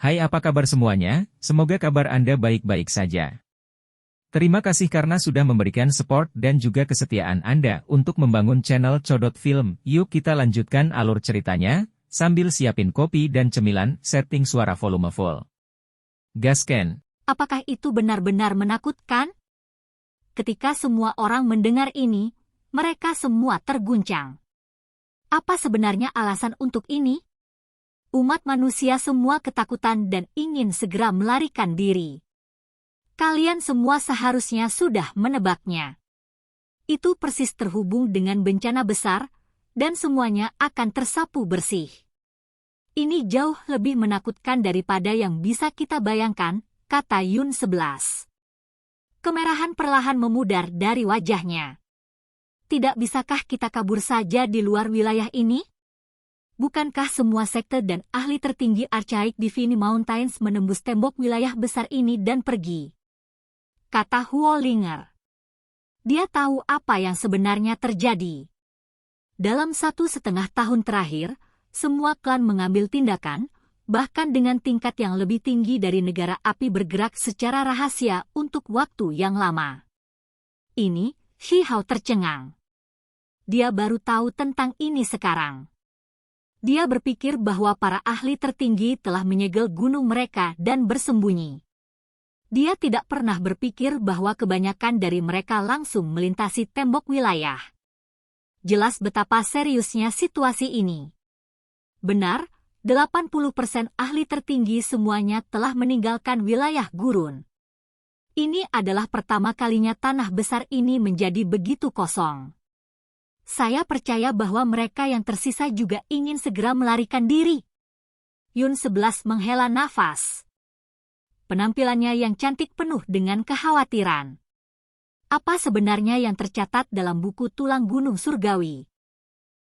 Hai, apa kabar semuanya? Semoga kabar Anda baik-baik saja. Terima kasih karena sudah memberikan support dan juga kesetiaan Anda untuk membangun channel Codot Film. Yuk kita lanjutkan alur ceritanya, sambil siapin kopi dan cemilan, setting suara volume full. Gasken. Apakah itu benar-benar menakutkan? Ketika semua orang mendengar ini, mereka semua terguncang. Apa sebenarnya alasan untuk ini? Umat manusia semua ketakutan dan ingin segera melarikan diri. Kalian semua seharusnya sudah menebaknya. Itu persis terhubung dengan bencana besar, dan semuanya akan tersapu bersih. Ini jauh lebih menakutkan daripada yang bisa kita bayangkan, kata Yun 11. Kemerahan perlahan memudar dari wajahnya. Tidak bisakah kita kabur saja di luar wilayah ini? Bukankah semua sekte dan ahli tertinggi Archaic Divine Mountains menembus tembok wilayah besar ini dan pergi? Kata Huo Linger. Dia tahu apa yang sebenarnya terjadi. Dalam 1,5 tahun terakhir, semua klan mengambil tindakan, bahkan dengan tingkat yang lebih tinggi dari negara api bergerak secara rahasia untuk waktu yang lama. Ini, Shi Hao tercengang. Dia baru tahu tentang ini sekarang. Dia berpikir bahwa para ahli tertinggi telah menyegel gunung mereka dan bersembunyi. Dia tidak pernah berpikir bahwa kebanyakan dari mereka langsung melintasi tembok wilayah. Jelas betapa seriusnya situasi ini. Benar, 80% ahli tertinggi semuanya telah meninggalkan wilayah gurun. Ini adalah pertama kalinya tanah besar ini menjadi begitu kosong. Saya percaya bahwa mereka yang tersisa juga ingin segera melarikan diri. Yun 11 menghela nafas. Penampilannya yang cantik penuh dengan kekhawatiran. Apa sebenarnya yang tercatat dalam buku tulang gunung surgawi?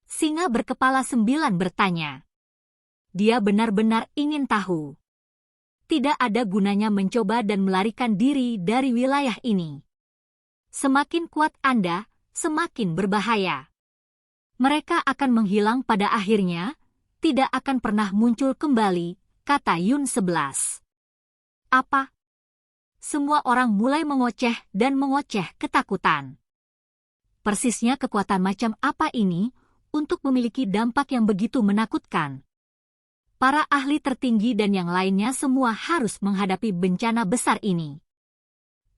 Singa berkepala 9 bertanya. Dia benar-benar ingin tahu. Tidak ada gunanya mencoba dan melarikan diri dari wilayah ini. Semakin kuat Anda, semakin berbahaya. Mereka akan menghilang pada akhirnya, tidak akan pernah muncul kembali, kata Yun 11. Apa? Semua orang mulai mengoceh dan mengoceh ketakutan. Persisnya kekuatan macam apa ini untuk memiliki dampak yang begitu menakutkan? Para ahli tertinggi dan yang lainnya semua harus menghadapi bencana besar ini.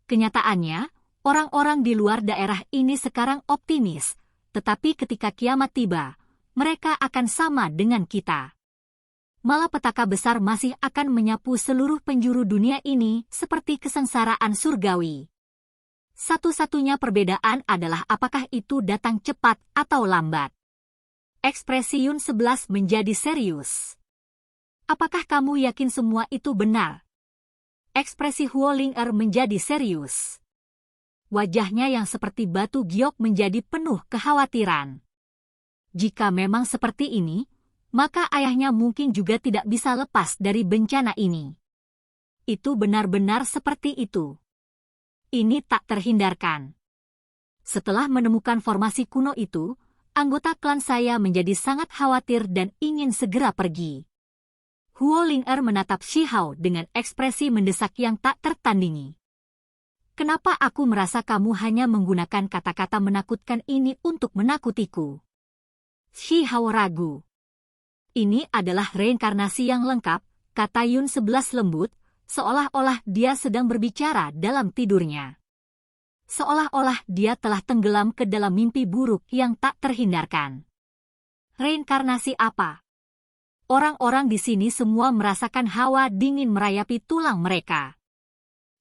Kenyataannya, orang-orang di luar daerah ini sekarang optimis, tetapi ketika kiamat tiba, mereka akan sama dengan kita. Malapetaka besar masih akan menyapu seluruh penjuru dunia ini seperti kesengsaraan surgawi. Satu-satunya perbedaan adalah apakah itu datang cepat atau lambat. Ekspresi Yun 11 menjadi serius. Apakah kamu yakin semua itu benar? Ekspresi Huo Linger menjadi serius. Wajahnya yang seperti batu giok menjadi penuh kekhawatiran. Jika memang seperti ini, maka ayahnya mungkin juga tidak bisa lepas dari bencana ini. Itu benar-benar seperti itu. Ini tak terhindarkan. Setelah menemukan formasi kuno itu, anggota klan saya menjadi sangat khawatir dan ingin segera pergi. Huo Linger menatap Shi Hao dengan ekspresi mendesak yang tak tertandingi. Kenapa aku merasa kamu hanya menggunakan kata-kata menakutkan ini untuk menakutiku? Shi Hao ragu. Ini adalah reinkarnasi yang lengkap, kata Yun 11 lembut, seolah-olah dia sedang berbicara dalam tidurnya. Seolah-olah dia telah tenggelam ke dalam mimpi buruk yang tak terhindarkan. Reinkarnasi apa? Orang-orang di sini semua merasakan hawa dingin merayapi tulang mereka.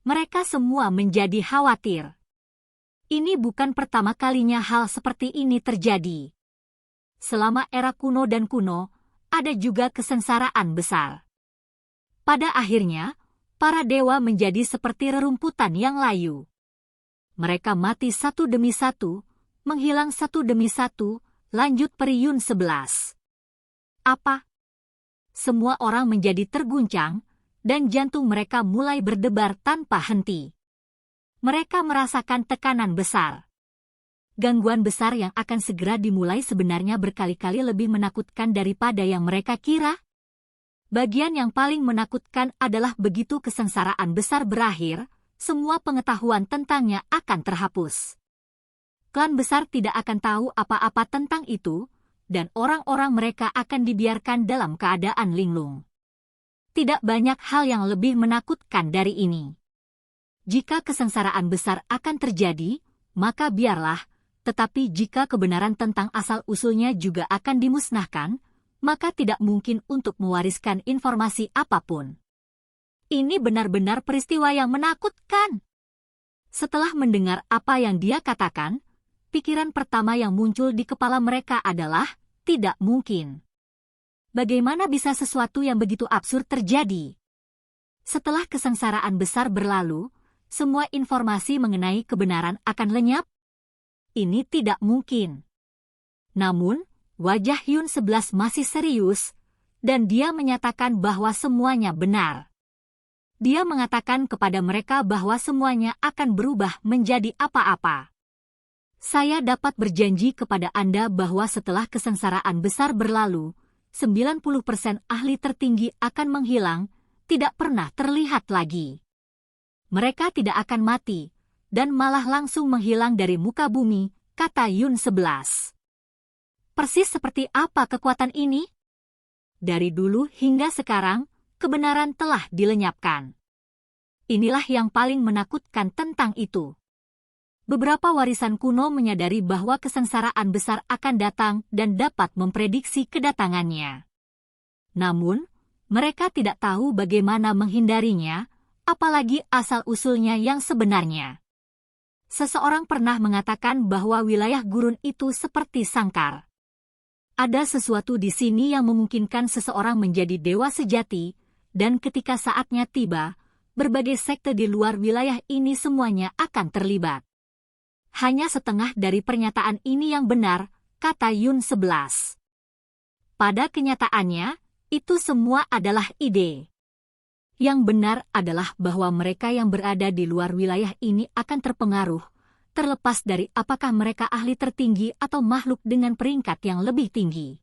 Mereka semua menjadi khawatir. Ini bukan pertama kalinya hal seperti ini terjadi. Selama era kuno dan kuno, ada juga kesengsaraan besar. Pada akhirnya, para dewa menjadi seperti rerumputan yang layu. Mereka mati satu demi satu, menghilang satu demi satu, lanjut Peri Yun 11. Apa? Semua orang menjadi terguncang, dan jantung mereka mulai berdebar tanpa henti. Mereka merasakan tekanan besar. Gangguan besar yang akan segera dimulai sebenarnya berkali-kali lebih menakutkan daripada yang mereka kira. Bagian yang paling menakutkan adalah begitu kesengsaraan besar berakhir, semua pengetahuan tentangnya akan terhapus. Klan besar tidak akan tahu apa-apa tentang itu, dan orang-orang mereka akan dibiarkan dalam keadaan linglung. Tidak banyak hal yang lebih menakutkan dari ini. Jika kesengsaraan besar akan terjadi, maka biarlah, tetapi jika kebenaran tentang asal-usulnya juga akan dimusnahkan, maka tidak mungkin untuk mewariskan informasi apapun. Ini benar-benar peristiwa yang menakutkan. Setelah mendengar apa yang dia katakan, pikiran pertama yang muncul di kepala mereka adalah, tidak mungkin. Bagaimana bisa sesuatu yang begitu absurd terjadi? Setelah kesengsaraan besar berlalu, semua informasi mengenai kebenaran akan lenyap? Ini tidak mungkin. Namun, wajah Yun 11 masih serius, dan dia menyatakan bahwa semuanya benar. Dia mengatakan kepada mereka bahwa semuanya akan berubah menjadi apa-apa. Saya dapat berjanji kepada Anda bahwa setelah kesengsaraan besar berlalu, 90% ahli tertinggi akan menghilang, tidak pernah terlihat lagi. Mereka tidak akan mati, dan malah langsung menghilang dari muka bumi, kata Yun 11. Persis seperti apa kekuatan ini? Dari dulu hingga sekarang, kebenaran telah dilenyapkan. Inilah yang paling menakutkan tentang itu. Beberapa warisan kuno menyadari bahwa kesengsaraan besar akan datang dan dapat memprediksi kedatangannya. Namun, mereka tidak tahu bagaimana menghindarinya, apalagi asal-usulnya yang sebenarnya. Seseorang pernah mengatakan bahwa wilayah gurun itu seperti sangkar. Ada sesuatu di sini yang memungkinkan seseorang menjadi dewa sejati, dan ketika saatnya tiba, berbagai sekte di luar wilayah ini semuanya akan terlibat. Hanya setengah dari pernyataan ini yang benar, kata Yun 11. Pada kenyataannya, itu semua adalah ide. Yang benar adalah bahwa mereka yang berada di luar wilayah ini akan terpengaruh, terlepas dari apakah mereka ahli tertinggi atau makhluk dengan peringkat yang lebih tinggi.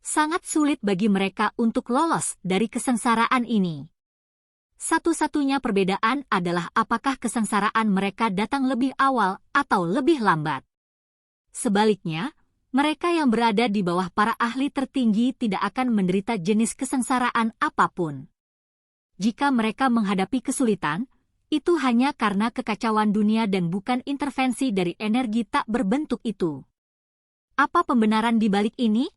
Sangat sulit bagi mereka untuk lolos dari kesengsaraan ini. Satu-satunya perbedaan adalah apakah kesengsaraan mereka datang lebih awal atau lebih lambat. Sebaliknya, mereka yang berada di bawah para ahli tertinggi tidak akan menderita jenis kesengsaraan apapun. Jika mereka menghadapi kesulitan, itu hanya karena kekacauan dunia dan bukan intervensi dari energi tak berbentuk itu. Apa pembenaran di balik ini?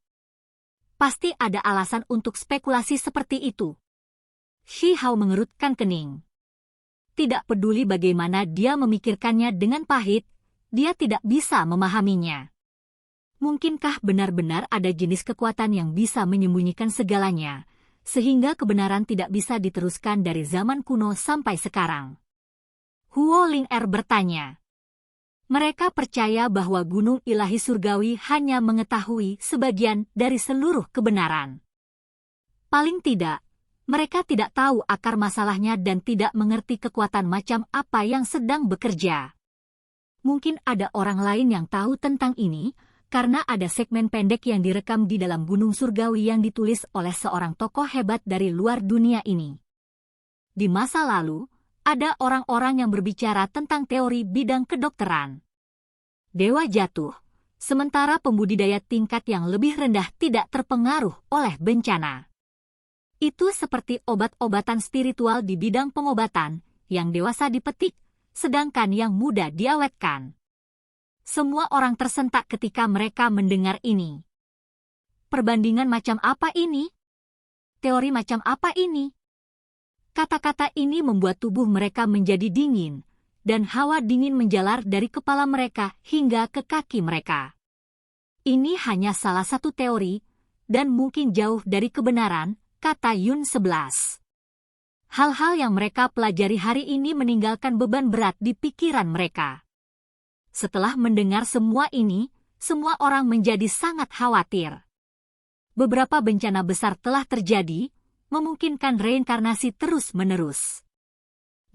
Pasti ada alasan untuk spekulasi seperti itu. Shi Hao mengerutkan kening. Tidak peduli bagaimana dia memikirkannya dengan pahit, dia tidak bisa memahaminya. Mungkinkah benar-benar ada jenis kekuatan yang bisa menyembunyikan segalanya, sehingga kebenaran tidak bisa diteruskan dari zaman kuno sampai sekarang? Huo Ling-er bertanya. Mereka percaya bahwa gunung ilahi surgawi hanya mengetahui sebagian dari seluruh kebenaran. Paling tidak, mereka tidak tahu akar masalahnya dan tidak mengerti kekuatan macam apa yang sedang bekerja. Mungkin ada orang lain yang tahu tentang ini, karena ada segmen pendek yang direkam di dalam gunung surgawi yang ditulis oleh seorang tokoh hebat dari luar dunia ini. Di masa lalu, ada orang-orang yang berbicara tentang teori bidang kedokteran. Dewa jatuh, sementara pembudidaya tingkat yang lebih rendah tidak terpengaruh oleh bencana. Itu seperti obat-obatan spiritual di bidang pengobatan, yang dewasa dipetik, sedangkan yang muda diawetkan. Semua orang tersentak ketika mereka mendengar ini. Perbandingan macam apa ini? Teori macam apa ini? Kata-kata ini membuat tubuh mereka menjadi dingin, dan hawa dingin menjalar dari kepala mereka hingga ke kaki mereka. Ini hanya salah satu teori, dan mungkin jauh dari kebenaran, kata Yun 11. Hal-hal yang mereka pelajari hari ini meninggalkan beban berat di pikiran mereka. Setelah mendengar semua ini, semua orang menjadi sangat khawatir. Beberapa bencana besar telah terjadi, memungkinkan reinkarnasi terus-menerus.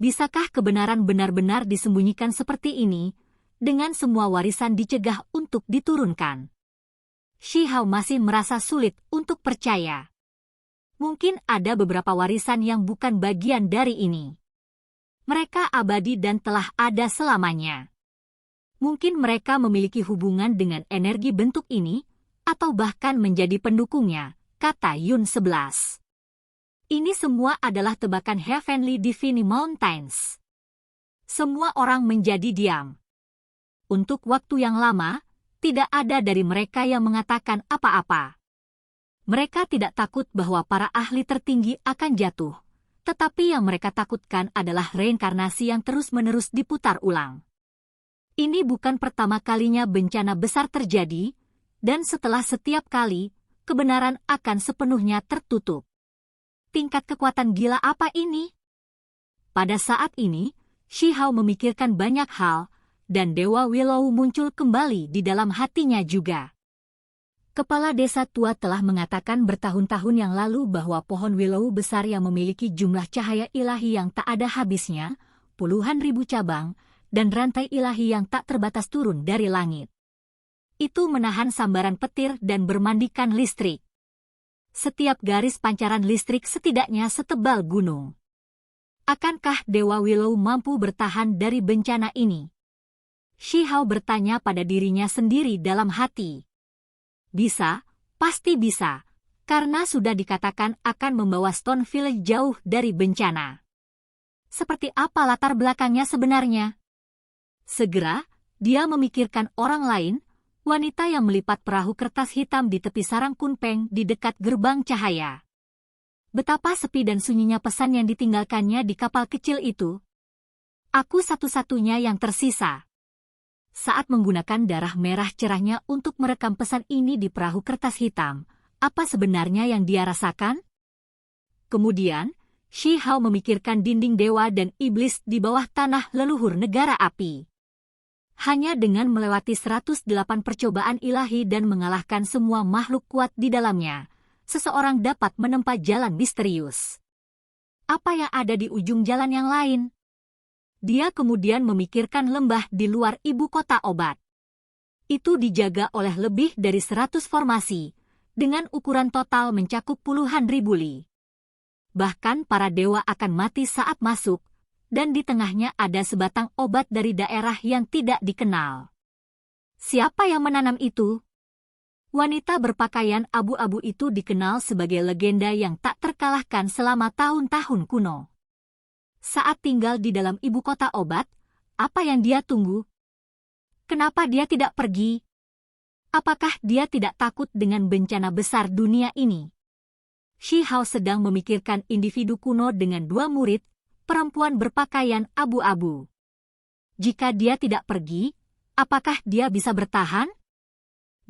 Bisakah kebenaran benar-benar disembunyikan seperti ini, dengan semua warisan dicegah untuk diturunkan? Shi Hao masih merasa sulit untuk percaya. Mungkin ada beberapa warisan yang bukan bagian dari ini. Mereka abadi dan telah ada selamanya. Mungkin mereka memiliki hubungan dengan energi bentuk ini, atau bahkan menjadi pendukungnya, kata Yun 11. Ini semua adalah tebakan Heavenly Divine Mountains. Semua orang menjadi diam. Untuk waktu yang lama, tidak ada dari mereka yang mengatakan apa-apa. Mereka tidak takut bahwa para ahli tertinggi akan jatuh, tetapi yang mereka takutkan adalah reinkarnasi yang terus-menerus diputar ulang. Ini bukan pertama kalinya bencana besar terjadi, dan setelah setiap kali, kebenaran akan sepenuhnya tertutup. Tingkat kekuatan gila apa ini? Pada saat ini, Shihao memikirkan banyak hal, dan Dewa Willow muncul kembali di dalam hatinya juga. Kepala desa tua telah mengatakan bertahun-tahun yang lalu bahwa pohon willow besar yang memiliki jumlah cahaya ilahi yang tak ada habisnya, puluhan ribu cabang, dan rantai ilahi yang tak terbatas turun dari langit. Itu menahan sambaran petir dan bermandikan listrik. Setiap garis pancaran listrik setidaknya setebal gunung. Akankah Dewa Willow mampu bertahan dari bencana ini? Shihao bertanya pada dirinya sendiri dalam hati. Bisa, pasti bisa, karena sudah dikatakan akan membawa Stoneville jauh dari bencana. Seperti apa latar belakangnya sebenarnya? Segera, dia memikirkan orang lain, wanita yang melipat perahu kertas hitam di tepi sarang Kunpeng di dekat gerbang cahaya. Betapa sepi dan sunyinya pesan yang ditinggalkannya di kapal kecil itu. Aku satu-satunya yang tersisa. Saat menggunakan darah merah cerahnya untuk merekam pesan ini di perahu kertas hitam, apa sebenarnya yang dia rasakan? Kemudian, Shihao memikirkan dinding dewa dan iblis di bawah tanah leluhur negara api. Hanya dengan melewati 108 percobaan ilahi dan mengalahkan semua makhluk kuat di dalamnya, seseorang dapat menempa jalan misterius. Apa yang ada di ujung jalan yang lain? Dia kemudian memikirkan lembah di luar ibu kota obat. Itu dijaga oleh lebih dari 100 formasi, dengan ukuran total mencakup puluhan ribu li. Bahkan para dewa akan mati saat masuk, dan di tengahnya ada sebatang obat dari daerah yang tidak dikenal. Siapa yang menanam itu? Wanita berpakaian abu-abu itu dikenal sebagai legenda yang tak terkalahkan selama tahun-tahun kuno. Saat tinggal di dalam ibu kota obat, apa yang dia tunggu? Kenapa dia tidak pergi? Apakah dia tidak takut dengan bencana besar dunia ini? Shihao sedang memikirkan individu kuno dengan 2 murid, perempuan berpakaian abu-abu. Jika dia tidak pergi, apakah dia bisa bertahan?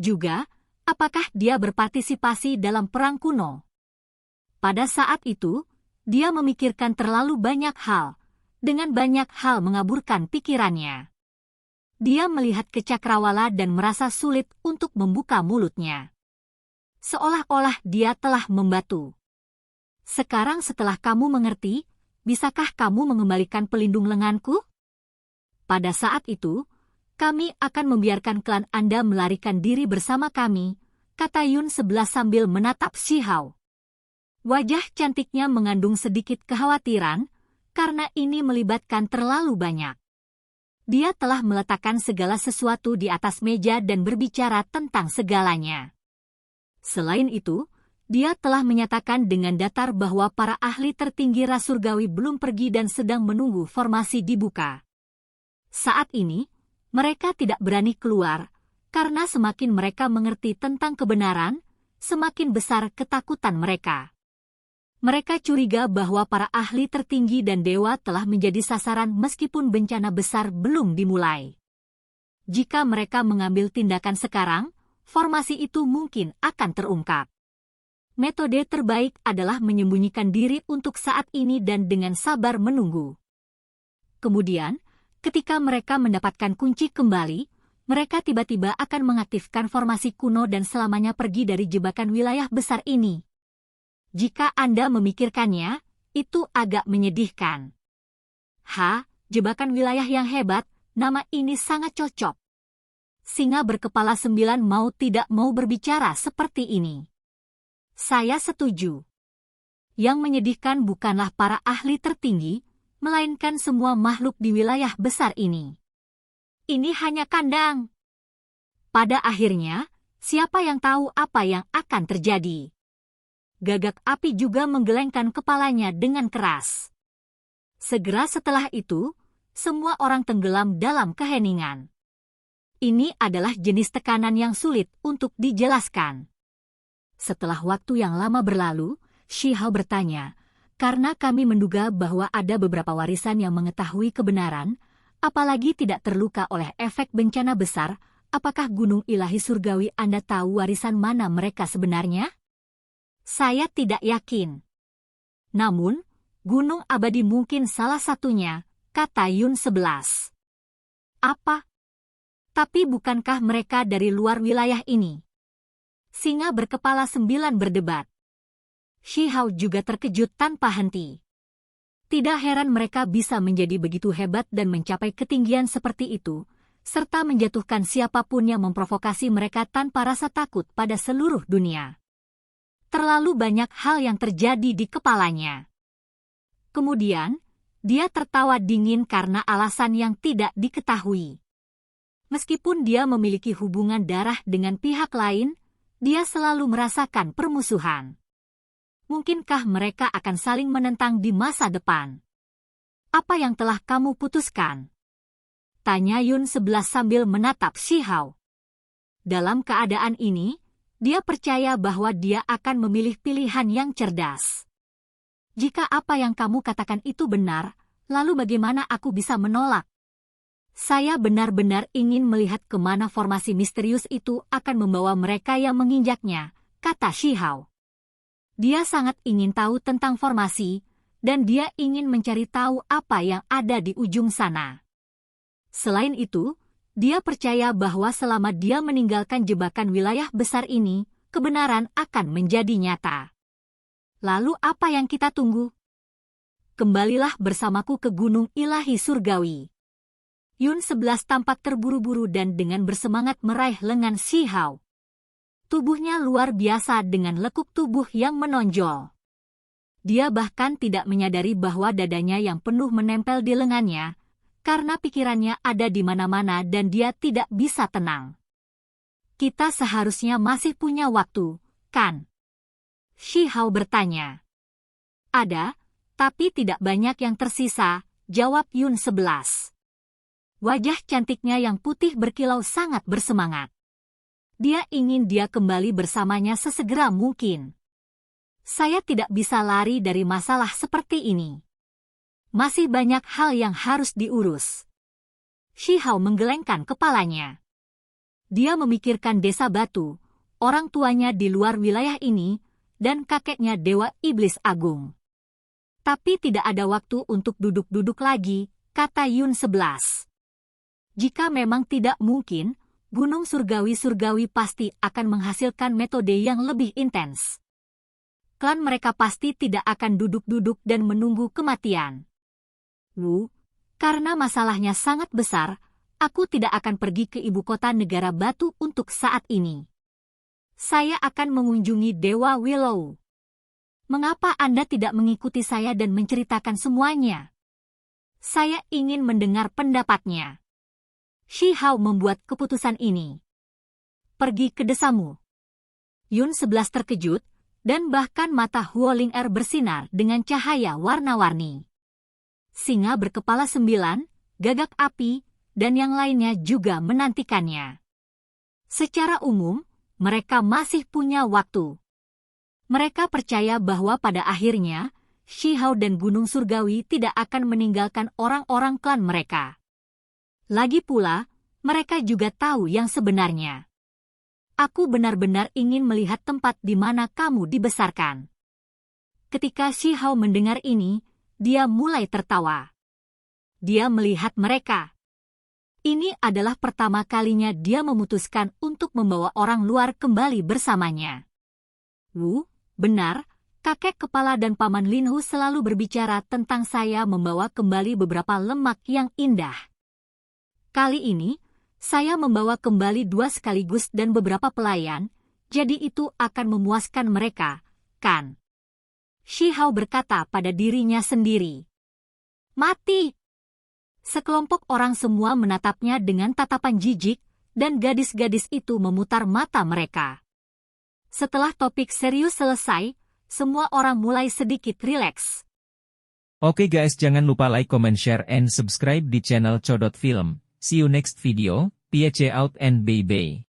Juga, apakah dia berpartisipasi dalam perang kuno? Pada saat itu, dia memikirkan terlalu banyak hal, dengan banyak hal mengaburkan pikirannya. Dia melihat ke cakrawala dan merasa sulit untuk membuka mulutnya. Seolah-olah dia telah membatu. Sekarang setelah kamu mengerti, bisakah kamu mengembalikan pelindung lenganku? Pada saat itu, kami akan membiarkan klan Anda melarikan diri bersama kami, kata Yun 11 sambil menatap Shihao. Wajah cantiknya mengandung sedikit kekhawatiran, karena ini melibatkan terlalu banyak. Dia telah meletakkan segala sesuatu di atas meja dan berbicara tentang segalanya. Selain itu, dia telah menyatakan dengan datar bahwa para ahli tertinggi ras surgawi belum pergi dan sedang menunggu formasi dibuka. Saat ini, mereka tidak berani keluar, karena semakin mereka mengerti tentang kebenaran, semakin besar ketakutan mereka. Mereka curiga bahwa para ahli tertinggi dan dewa telah menjadi sasaran meskipun bencana besar belum dimulai. Jika mereka mengambil tindakan sekarang, formasi itu mungkin akan terungkap. Metode terbaik adalah menyembunyikan diri untuk saat ini dan dengan sabar menunggu. Kemudian, ketika mereka mendapatkan kunci kembali, mereka tiba-tiba akan mengaktifkan formasi kuno dan selamanya pergi dari jebakan wilayah besar ini. Jika Anda memikirkannya, itu agak menyedihkan. Jebakan wilayah yang hebat, nama ini sangat cocok. Singa berkepala 9 mau tidak mau berbicara seperti ini. Saya setuju. Yang menyedihkan bukanlah para ahli tertinggi, melainkan semua makhluk di wilayah besar ini. Ini hanya kandang. Pada akhirnya, siapa yang tahu apa yang akan terjadi? Gagak api juga menggelengkan kepalanya dengan keras. Segera setelah itu, semua orang tenggelam dalam keheningan. Ini adalah jenis tekanan yang sulit untuk dijelaskan. Setelah waktu yang lama berlalu, Shi Hao bertanya, karena kami menduga bahwa ada beberapa warisan yang mengetahui kebenaran, apalagi tidak terluka oleh efek bencana besar, apakah Gunung Ilahi Surgawi Anda tahu warisan mana mereka sebenarnya? Saya tidak yakin. Namun, Gunung Abadi mungkin salah satunya, kata Yun 11. Apa? Tapi bukankah mereka dari luar wilayah ini? Singa berkepala 9 berdebat. Shi Hao juga terkejut tanpa henti. Tidak heran mereka bisa menjadi begitu hebat dan mencapai ketinggian seperti itu, serta menjatuhkan siapapun yang memprovokasi mereka tanpa rasa takut pada seluruh dunia. Terlalu banyak hal yang terjadi di kepalanya. Kemudian, dia tertawa dingin karena alasan yang tidak diketahui. Meskipun dia memiliki hubungan darah dengan pihak lain, dia selalu merasakan permusuhan. Mungkinkah mereka akan saling menentang di masa depan? Apa yang telah kamu putuskan? Tanya Yun 11 sambil menatap Shi Hao. Dalam keadaan ini, dia percaya bahwa dia akan memilih pilihan yang cerdas. Jika apa yang kamu katakan itu benar, lalu bagaimana aku bisa menolak? Saya benar-benar ingin melihat kemana formasi misterius itu akan membawa mereka yang menginjaknya, kata Shi Hao. Dia sangat ingin tahu tentang formasi, dan dia ingin mencari tahu apa yang ada di ujung sana. Selain itu, dia percaya bahwa selama dia meninggalkan jebakan wilayah besar ini, kebenaran akan menjadi nyata. Lalu apa yang kita tunggu? Kembalilah bersamaku ke Gunung Ilahi Surgawi. Yun 11 tampak terburu-buru dan dengan bersemangat meraih lengan Shi Hao. Tubuhnya luar biasa dengan lekuk tubuh yang menonjol. Dia bahkan tidak menyadari bahwa dadanya yang penuh menempel di lengannya, karena pikirannya ada di mana-mana dan dia tidak bisa tenang. Kita seharusnya masih punya waktu, kan? Shi Hao bertanya. Ada, tapi tidak banyak yang tersisa, jawab Yun 11. Wajah cantiknya yang putih berkilau sangat bersemangat. Dia ingin dia kembali bersamanya sesegera mungkin. Saya tidak bisa lari dari masalah seperti ini. Masih banyak hal yang harus diurus. Shi Hao menggelengkan kepalanya. Dia memikirkan desa batu, orang tuanya di luar wilayah ini, dan kakeknya Dewa Iblis Agung. Tapi tidak ada waktu untuk duduk-duduk lagi, kata Yun 11. Jika memang tidak mungkin, Gunung Surgawi-Surgawi pasti akan menghasilkan metode yang lebih intens. Klan mereka pasti tidak akan duduk-duduk dan menunggu kematian. Karena masalahnya sangat besar, aku tidak akan pergi ke ibu kota negara batu untuk saat ini. Saya akan mengunjungi Dewa Willow. Mengapa Anda tidak mengikuti saya dan menceritakan semuanya? Saya ingin mendengar pendapatnya. Shi Hao membuat keputusan ini. Pergi ke desamu. Yun 11 terkejut, dan bahkan mata Huo Ling-er bersinar dengan cahaya warna-warni. Singa berkepala 9, gagak api, dan yang lainnya juga menantikannya. Secara umum, mereka masih punya waktu. Mereka percaya bahwa pada akhirnya, Shi Hao dan Gunung Surgawi tidak akan meninggalkan orang-orang klan mereka. Lagi pula, mereka juga tahu yang sebenarnya. Aku benar-benar ingin melihat tempat di mana kamu dibesarkan. Ketika Shi Hao mendengar ini, dia mulai tertawa. Dia melihat mereka. Ini adalah pertama kalinya dia memutuskan untuk membawa orang luar kembali bersamanya. Benar, kakek kepala dan Paman Linhu selalu berbicara tentang saya membawa kembali beberapa lemak yang indah. Kali ini, saya membawa kembali 2 sekaligus dan beberapa pelayan, jadi itu akan memuaskan mereka, kan? Shi Hao berkata pada dirinya sendiri. Mati! Sekelompok orang semua menatapnya dengan tatapan jijik, dan gadis-gadis itu memutar mata mereka. Setelah topik serius selesai, semua orang mulai sedikit rileks. Oke guys, jangan lupa like, comment, share, and subscribe di channel Codot Film. See you next video, peace out and bye-bye.